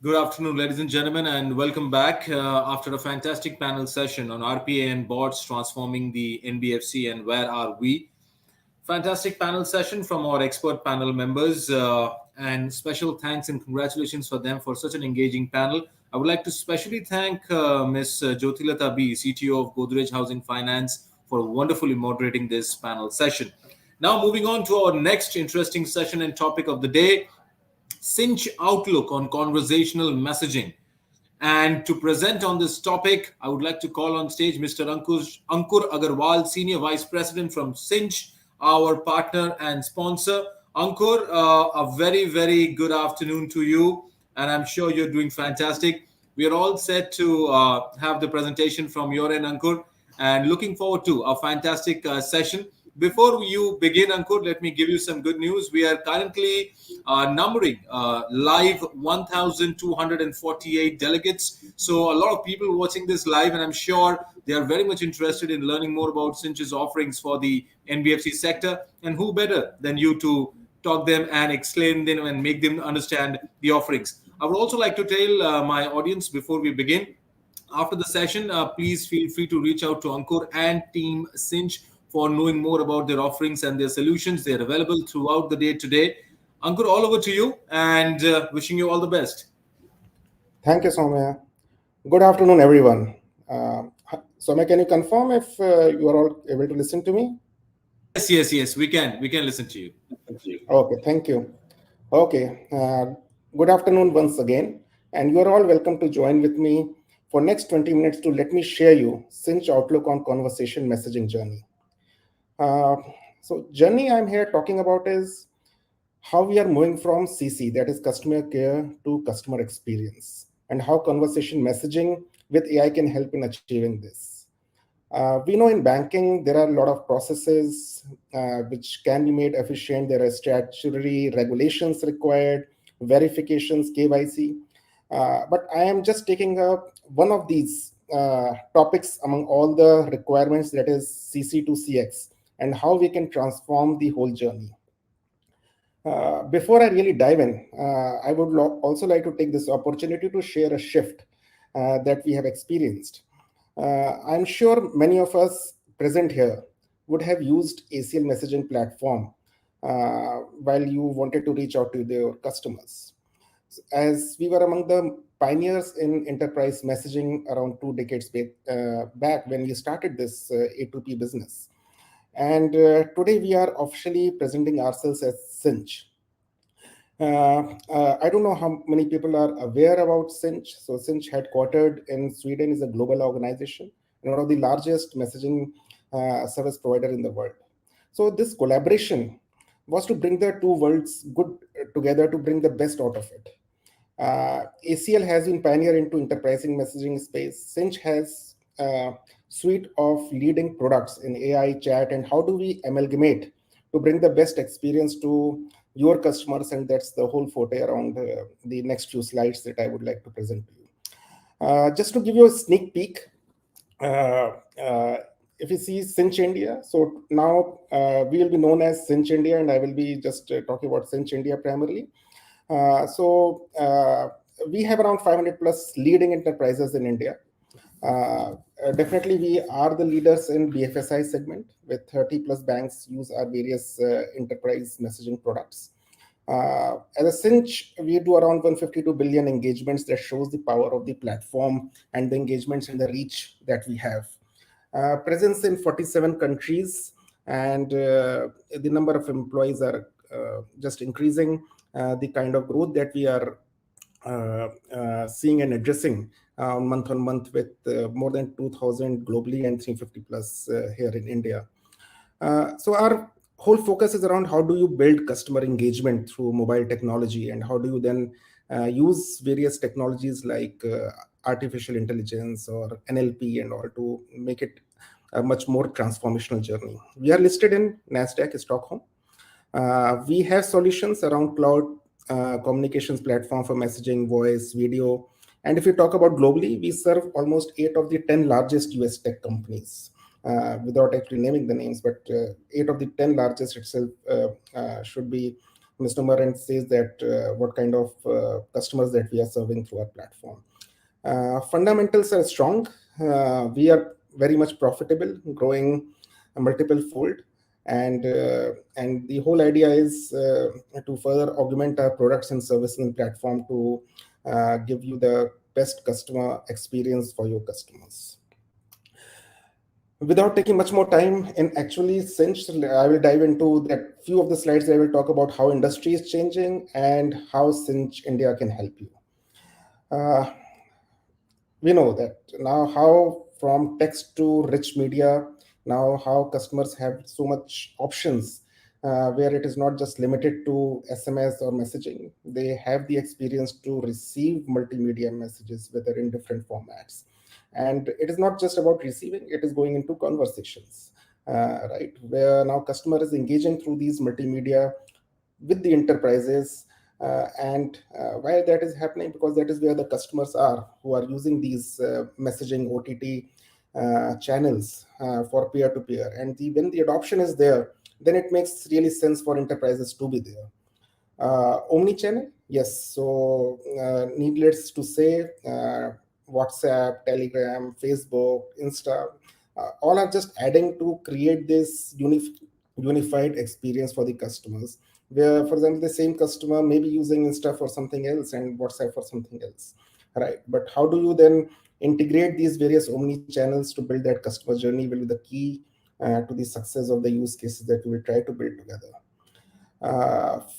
Good afternoon, ladies and gentlemen, and welcome back after a fantastic panel session on RPA and bots transforming the NBFC and where are we. Fantastic panel session from our expert panel members, and special thanks and congratulations for them for such an engaging panel. I would like to specially thank Ms. Jyotilata B, CTO of Godrej Housing Finance, for wonderfully moderating this panel session. Now, moving on to our next interesting session and topic of the day, SINCH outlook on conversational messaging. And to present on this topic, I would like to call on stage Mr. Ankur Agarwal, Senior Vice President from SINCH, our partner and sponsor. Ankur, a very, very good afternoon to you, and I'm sure you're doing fantastic. We are all set to have the presentation from your end, Ankur, and looking forward to a fantastic session. Before you begin, Ankur, let me give you some good news. We are currently numbering live 1,248 delegates. So a lot of people watching this live, and I'm sure they are very much interested in learning more about Cinch's offerings for the NBFC sector. And who better than you to talk them and explain them and make them understand the offerings. I would also like to tell my audience before we begin, after the session, please feel free to reach out to Ankur and Team Cinch for knowing more about their offerings and their solutions. They are available throughout the day today. Ankur, all over to you and wishing you all the best. Thank you, Soumya. Good afternoon, everyone. Soumya, can you confirm if you are all able to listen to me? Yes, yes, yes. We can. We can listen to you. Okay, thank you. Okay, good afternoon once again, and you are all welcome to join with me for next 20 minutes to let me share you Cinch outlook on conversation messaging journey. Uh, journey I'm here talking about is how we are moving from CC, that is customer care, to customer experience, and how conversation messaging with AI can help in achieving this. We know in banking there are a lot of processes which can be made efficient. There are statutory regulations required, verifications, KYC. But I am just taking up one of these topics among all the requirements, that is CC to CX, and how we can transform the whole journey. Before I really dive in, I would also like to take this opportunity to share a shift that we have experienced. I'm sure many of us present here would have used ACL messaging platform while you wanted to reach out to their customers. As we were among the pioneers in enterprise messaging around 2 decades back when we started this A2P business. And today we are officially presenting ourselves as Cinch. I don't know how many people are aware about Cinch. So Cinch, headquartered in Sweden, is a global organization and one of the largest messaging service provider in the world. So this collaboration was to bring the two worlds good together to bring the best out of it. ACL has been pioneer into enterprising messaging space. Cinch has a suite of leading products in AI, chat, and how do we amalgamate to bring the best experience to your customers, and that's the whole forte around the next few slides that I would like to present to you. Just to give you a sneak peek, if you see Cinch India, so now we will be known as Cinch India, and I will be just talking about Cinch India primarily. We have around 500 plus leading enterprises in India. Definitely, we are the leaders in BFSI segment, with 30 plus banks use our various enterprise messaging products. As a Cinch, we do around 152 billion engagements. That shows the power of the platform and the engagements and the reach that we have. Presence in 47 countries, and the number of employees are just increasing. The kind of growth that we are seeing and addressing month on month, with more than 2,000 globally and 350 plus here in India. So our whole focus is around how do you build customer engagement through mobile technology, and how do you then use various technologies like artificial intelligence or NLP and all to make it a much more transformational journey. We are listed in NASDAQ Stockholm. We have solutions around cloud communications platform for messaging, voice, video. And if you talk about globally, we serve almost 8 of the 10 largest US tech companies, without actually naming the names, but 8 of the 10 largest itself should be misnomer and says that what kind of customers that we are serving through our platform. Fundamentals are strong. We are very much profitable, growing a multiple fold, and the whole idea is to further augment our products and services and platform to give you the best customer experience for your customers. Without taking much more time in actually Cinch, I will dive into that few of the slides that I will talk about how industry is changing and how Cinch India can help you. Uh, we know that now how from text to rich media, now how customers have so much options where it is not just limited to SMS or messaging. They have the experience to receive multimedia messages, whether in different formats. And it is not just about receiving, it is going into conversations, right? Where now customer is engaging through these multimedia with the enterprises. And why that is happening? Because that is where the customers are who are using these messaging OTT channels for peer to peer. And when the adoption is there, then it makes really sense for enterprises to be there. Omni-channel, yes. So needless to say, WhatsApp, Telegram, Facebook, Insta, all are just adding to create this unified experience for the customers. Where, for example, the same customer may be using Insta for something else and WhatsApp for something else, right? But how do you then integrate these various omni channels to build that customer journey will be the key to the success of the use cases that we will try to build together.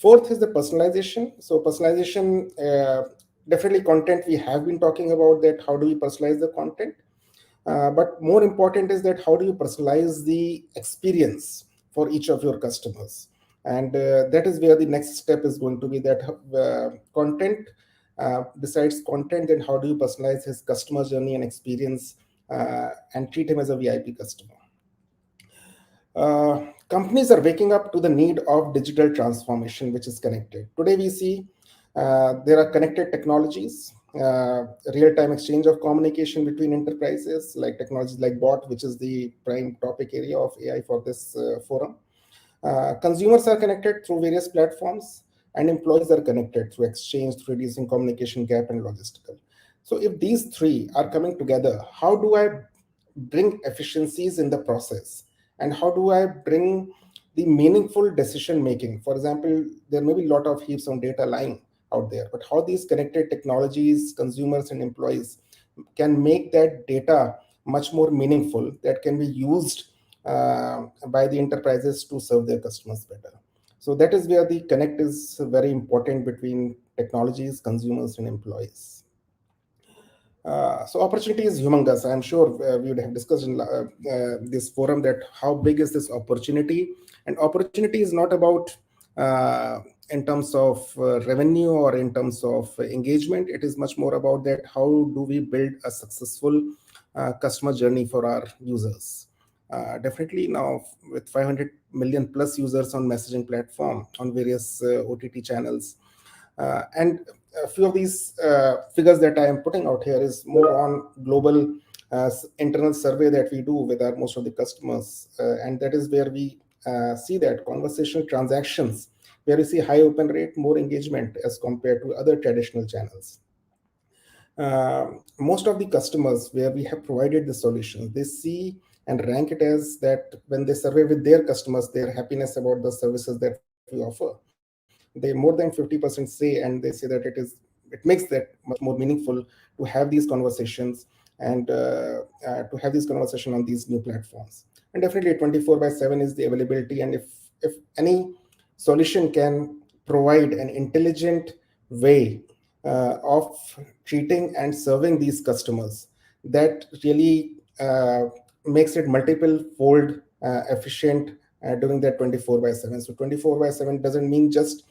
Fourth is the personalization. So personalization, definitely content we have been talking about that. How do we personalize the content? But more important is that how do you personalize the experience for each of your customers? And that is where the next step is going to be that content, besides content, then how do you personalize his customer journey and experience and treat him as a VIP customer? Companies are waking up to the need of digital transformation, which is connected. Today, we see there are connected technologies, real-time exchange of communication between enterprises, like technologies like bot, which is the prime topic area of AI for this forum. Consumers are connected through various platforms, and employees are connected through exchange, through reducing communication gap and logistical. So, if these three are coming together, how do I bring efficiencies in the process? And how do I bring the meaningful decision making? For example, there may be a lot of heaps on data lying out there, but how these connected technologies, consumers, and employees can make that data much more meaningful that can be used by the enterprises to serve their customers better. So that is where the connect is very important between technologies, consumers, and employees. So opportunity is humongous. I'm sure we would have discussed in this forum that how big is this opportunity, and opportunity is not about in terms of revenue or in terms of engagement. It is much more about that how do we build a successful customer journey for our users. Definitely now with 500 million plus users on messaging platform on various OTT channels, and a few of these figures that I am putting out here is more on global internal survey that we do with our most of the customers, and that is where we see that conversational transactions, where we see high open rate, more engagement as compared to other traditional channels. Most of the customers where we have provided the solutions, they see and rank it as that when they survey with their customers, their happiness about the services that we offer, they more than 50% say, and they say that it makes that much more meaningful to have these conversations and to have these conversations on these new platforms. And definitely 24/7 is the availability, and if any solution can provide an intelligent way of treating and serving these customers, that really makes it multiple fold efficient during that 24/7. So 24/7 doesn't mean just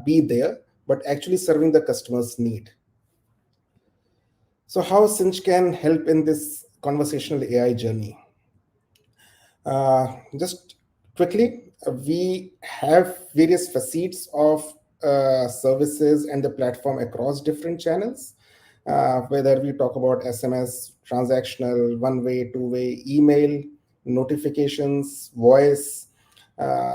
be there, but actually serving the customer's need. So how Cinch can help in this conversational AI journey? Just quickly, we have various facets of services and the platform across different channels, whether we talk about SMS, transactional, one way, two way, email, notifications, voice.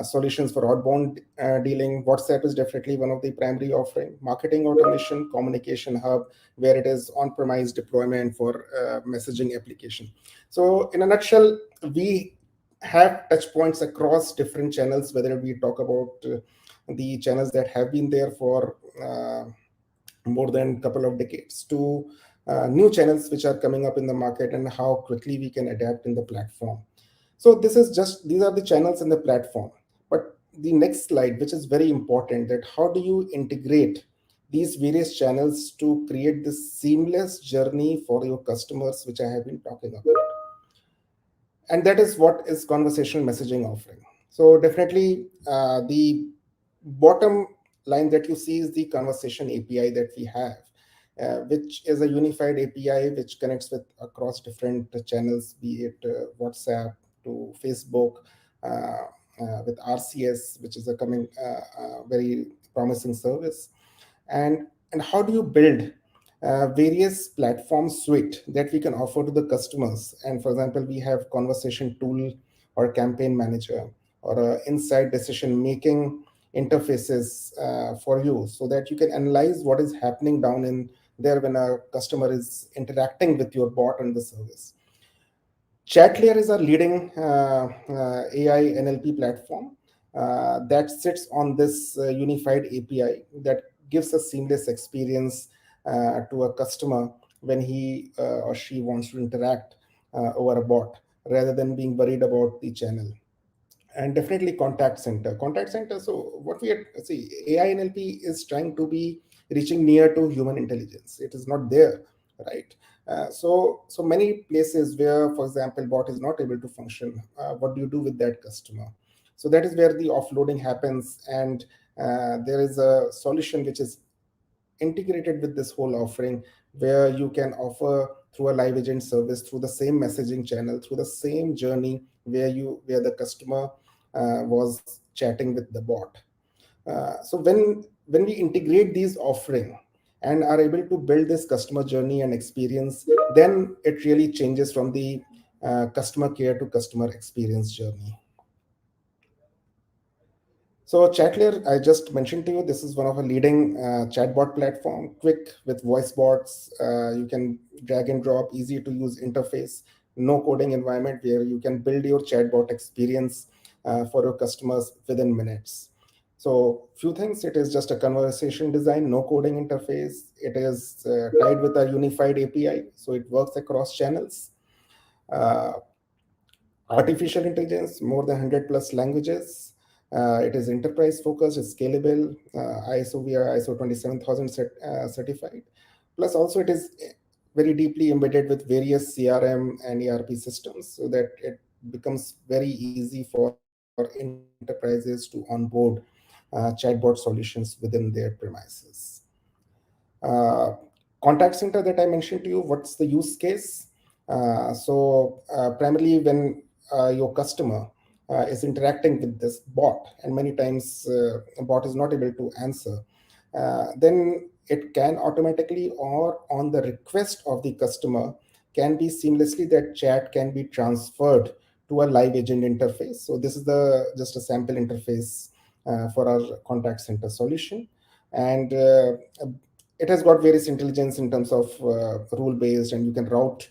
solutions for outbound dealing. WhatsApp is definitely one of the primary offering. Marketing automation, communication hub, where it is on-premise deployment for messaging application. So in a nutshell, we have touch points across different channels, whether we talk about the channels that have been there for more than a couple of decades to new channels which are coming up in the market and how quickly we can adapt in the platform. So this is just, these are the channels in the platform. But the next slide, which is very important, that how do you integrate these various channels to create this seamless journey for your customers, which I have been talking about. And that is what is conversational messaging offering. So definitely the bottom line that you see is the conversation API that we have, which is a unified API which connects with across different channels, be it WhatsApp to Facebook, with RCS, which is a coming very promising service. And how do you build various platform suite that we can offer to the customers? And for example, we have conversation tool or campaign manager or inside decision making interfaces for you, so that you can analyze what is happening down in there when a customer is interacting with your bot and the service. Chatlayer is a leading AI NLP platform that sits on this unified API that gives a seamless experience to a customer when he or she wants to interact over a bot, rather than being worried about the channel. And definitely contact center. So what we are, see, AI NLP is trying to be reaching near to human intelligence. It is not there, right? So many places where, for example, bot is not able to function, what do you do with that customer? So that is where the offloading happens. And there is a solution which is integrated with this whole offering, where you can offer through a live agent service, through the same messaging channel, through the same journey where the customer was chatting with the bot. So when we integrate these offering and are able to build this customer journey and experience, then it really changes from the customer care to customer experience journey. So Chatlayer, I just mentioned to you, this is one of a leading chatbot platform, quick with voice bots. You can drag and drop, easy to use interface, no coding environment where you can build your chatbot experience for your customers within minutes. So few things, it is just a conversation design, no coding interface. It is tied with a unified API, so it works across channels. Uh, Artificial intelligence, more than 100 plus languages. It is enterprise focused, it's scalable. We are ISO 27000 certified. Plus, also it is very deeply embedded with various CRM and ERP systems, so that it becomes very easy for enterprises to onboard chatbot solutions within their premises. uh, Contact center that I mentioned to you, what's the use case? Primarily when your customer is interacting with this bot, and many times a bot is not able to answer, then it can automatically or on the request of the customer can be seamlessly, that chat can be transferred to a live agent interface. So this is the just a sample interface for our contact center solution. And it has got various intelligence in terms of rule based, and you can route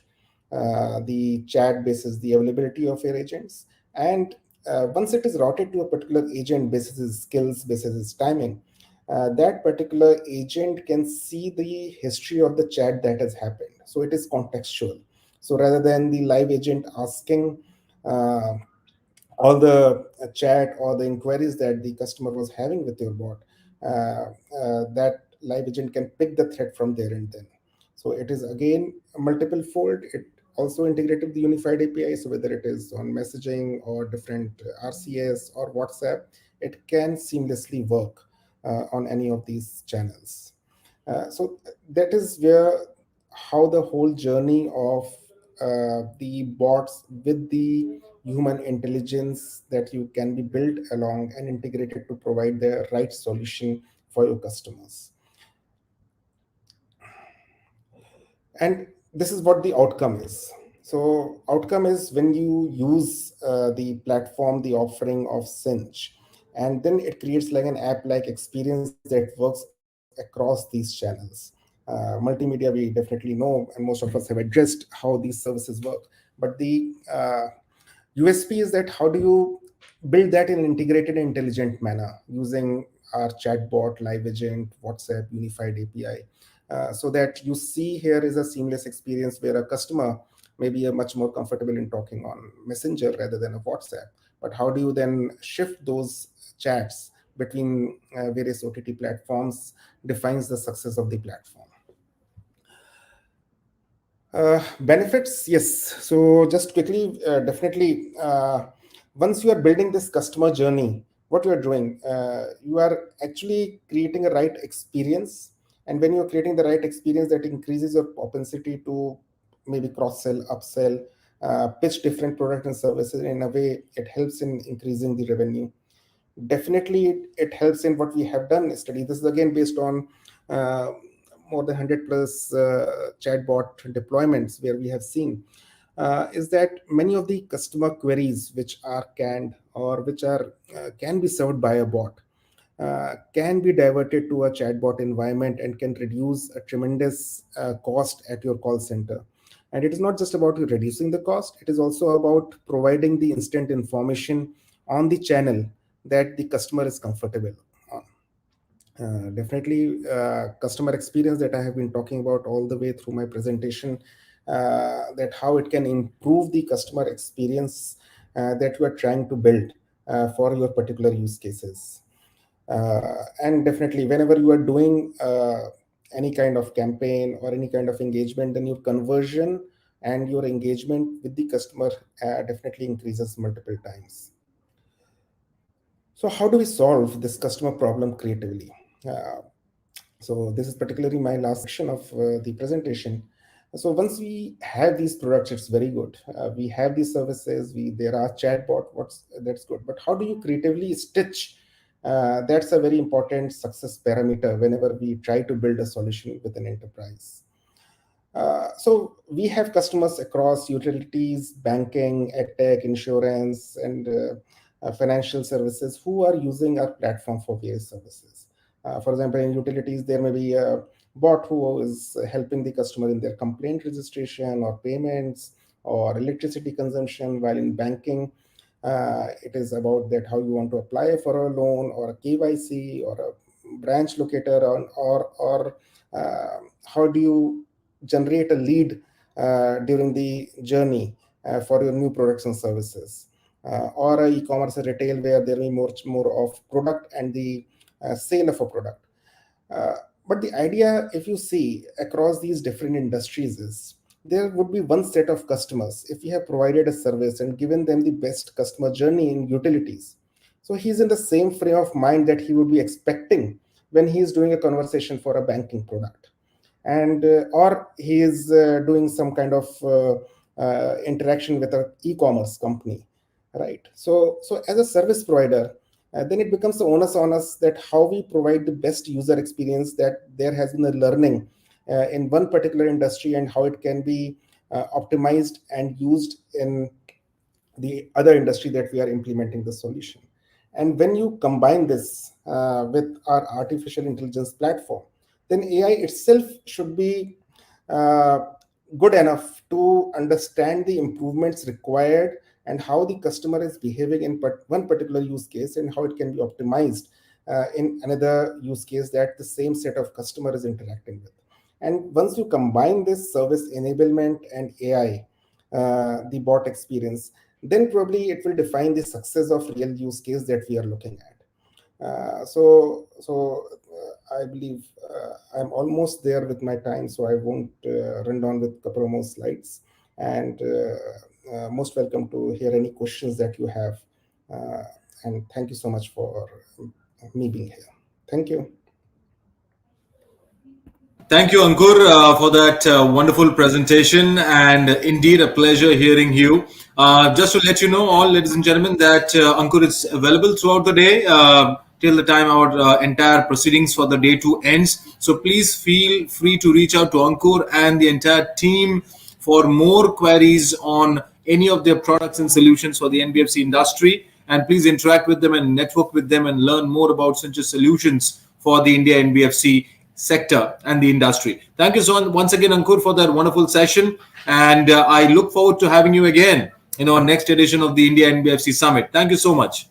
the chat basis the availability of your agents. And once it is routed to a particular agent basis its skills, basis its timing, that particular agent can see the history of the chat that has happened, so it is contextual. So rather than the live agent asking uh, all the chat or the inquiries that the customer was having with your bot, that live agent can pick the thread from there and then. So it is again multiple fold. It also integrated with the unified API. So whether it is on messaging or different RCS or WhatsApp, it can seamlessly work on any of these channels. So that is where how the whole journey of the bots with the human intelligence that you can be built along and integrated to provide the right solution for your customers. And this is what the outcome is. So outcome is when you use the platform, the offering of Cinch, and then it creates like an app-like experience that works across these channels. Multimedia, we definitely know, and most of us have addressed how these services work. But the USP is that how do you build that in an integrated, intelligent manner using our chatbot, live agent, WhatsApp, unified API, so that you see here is a seamless experience where a customer may be a much more comfortable in talking on Messenger rather than a WhatsApp. But how do you then shift those chats between various OTT platforms defines the success of the platform. Benefits, yes. So just quickly, definitely, once you are building this customer journey, what you are doing, you are actually creating a right experience. And when you are creating the right experience, that increases your propensity to maybe cross sell, upsell, pitch different products and services. In a way, it helps in increasing the revenue. Definitely it helps in what we have done study. This is again based on uh, more than 100 plus chatbot deployments where we have seen is that many of the customer queries which are canned or which are can be served by a bot can be diverted to a chatbot environment and can reduce a tremendous cost at your call center. And it is not just about reducing the cost, it is also about providing the instant information on the channel that the customer is comfortable on. Definitely, customer experience that I have been talking about all the way through my presentation, that how it can improve the customer experience that you are trying to build for your particular use cases. And definitely, whenever you are doing any kind of campaign or any kind of engagement, then your conversion and your engagement with the customer definitely increases multiple times. So, how do we solve this customer problem creatively? Uh, so, this is particularly my last section of the presentation. So, once we have these products, it's very good. We have these services. We there are chatbot. What's that's good. But how do you creatively stitch? That's a very important success parameter whenever we try to build a solution with an enterprise. So we have customers across utilities, banking, edtech, insurance, and financial services who are using our platform for various services. For example, in utilities, there may be a bot who is helping the customer in their complaint registration or payments or electricity consumption, while in banking, it is about that how you want to apply for a loan or a KYC or a branch locator or how do you generate a lead during the journey for your new products and services, or a e-commerce or retail where there will be more of product and the sale of a product. Uh, but the idea, if you see across these different industries, is there would be one set of customers if we have provided a service and given them the best customer journey in utilities. So he's in the same frame of mind that he would be expecting when he is doing a conversation for a banking product, and or he is doing some kind of interaction with an e-commerce company, right? So as a service provider, then it becomes the onus on us that how we provide the best user experience, that there has been a learning in one particular industry and how it can be optimized and used in the other industry that we are implementing the solution. And when you combine this with our artificial intelligence platform, then AI itself should be uh, good enough to understand the improvements required and how the customer is behaving in one particular use case and how it can be optimized in another use case that the same set of customer is interacting with. And once you combine this service enablement and AI, the bot experience, then probably it will define the success of real use case that we are looking at. I believe I'm almost there with my time, so I won't run down with a couple of more slides. And most welcome to hear any questions that you have. Uh, and thank you so much for me being here. Thank you. Thank you, Ankur, for that wonderful presentation, and indeed a pleasure hearing you. Just to let you know, all ladies and gentlemen, that Ankur is available throughout the day till the time our entire proceedings for the day two ends. So please feel free to reach out to Ankur and the entire team for more queries on any of their products and solutions for the NBFC industry. And please interact with them and network with them and learn more about Cinch's solutions for the India NBFC sector and the industry. Thank you so once again, Ankur, for that wonderful session. And I look forward to having you again in our next edition of the India NBFC Summit. Thank you so much.